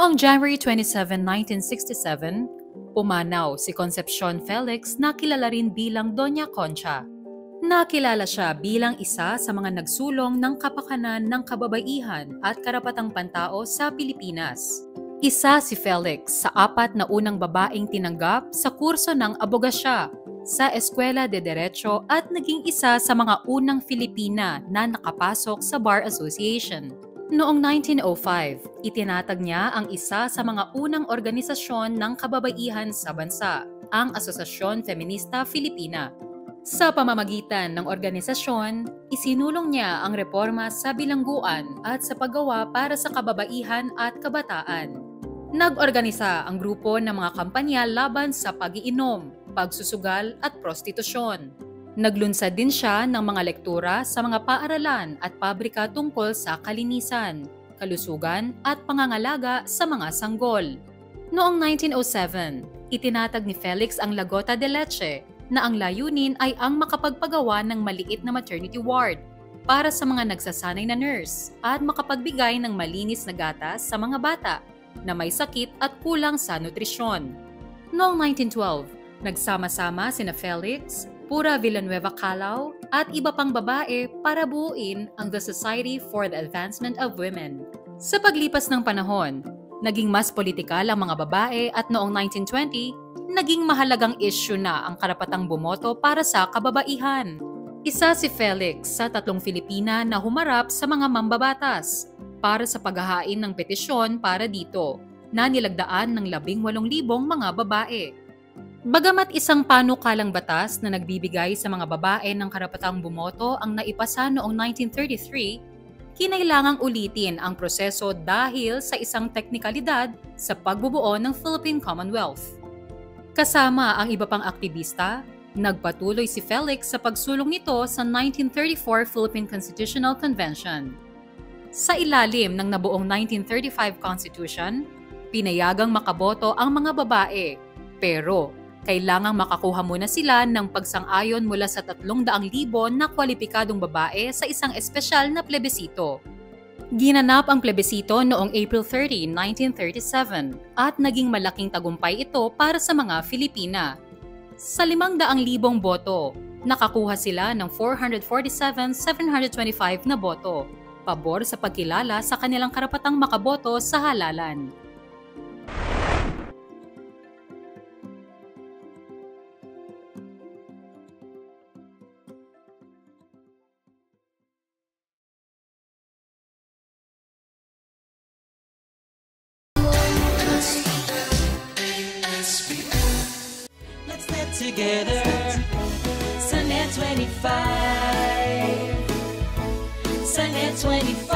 Noong January 27, 1967, pumanaw si Concepcion Felix na kilala rin bilang Doña Concha. Nakilala siya bilang isa sa mga nagsulong ng kapakanan ng kababaihan at karapatang pantao sa Pilipinas. Isa si Felix sa 4 na unang babaeng tinanggap sa kurso ng abogasya sa Eskwela de Derecho at naging isa sa mga unang Filipina na nakapasok sa Bar Association. Noong 1905, itinatag niya ang isa sa mga unang organisasyon ng kababaihan sa bansa, ang Asosasyon Feminista Filipina. Sa pamamagitan ng organisasyon, isinulong niya ang reforma sa bilangguan at sa paggawa para sa kababaihan at kabataan. Nag-organisa ang grupo ng mga kampanya laban sa pag-iinom, pagsusugal at prostitusyon. Naglunsad din siya ng mga lektura sa mga paaralan at pabrika tungkol sa kalinisan, kalusugan at pangangalaga sa mga sanggol. Noong 1907, itinatag ni Felix ang Lagota de Leche na ang layunin ay ang makapagpagawa ng maliit na maternity ward para sa mga nagsasanay na nurse at makapagbigay ng malinis na gatas sa mga bata na may sakit at kulang sa nutrisyon. Noong 1912, nagsama-sama sina Felix, Pura Villanueva Calao at iba pang babae para buuin ang The Society for the Advancement of Women. Sa paglipas ng panahon, naging mas politikal ang mga babae at noong 1920, naging mahalagang issue na ang karapatang bumoto para sa kababaihan. Isa si Felix sa 3 Filipina na humarap sa mga mambabatas para sa paghahain ng petisyon para dito, na nilagdaan ng 18,000 mga babae. Bagamat isang panukalang batas na nagbibigay sa mga babae ng karapatang bumoto ang naipasa noong 1933, kinailangang ulitin ang proseso dahil sa isang teknikalidad sa pagbubuo ng Philippine Commonwealth. Kasama ang iba pang aktivista, nagpatuloy si Felix sa pagsulong nito sa 1934 Philippine Constitutional Convention. Sa ilalim ng nabuong 1935 Constitution, pinayagang makaboto ang mga babae, pero kailangang makakuha muna sila ng pagsang-ayon mula sa 300,000 na kwalipikadong babae sa isang espesyal na plebisito. Ginanap ang plebisito noong April 30, 1937 at naging malaking tagumpay ito para sa mga Filipina. Sa 500,000 boto, nakakuha sila ng 447,725 na boto, pabor sa pagkilala sa kanilang karapatang makaboto sa halalan. Together, Sunnet 25, Sunnet 25.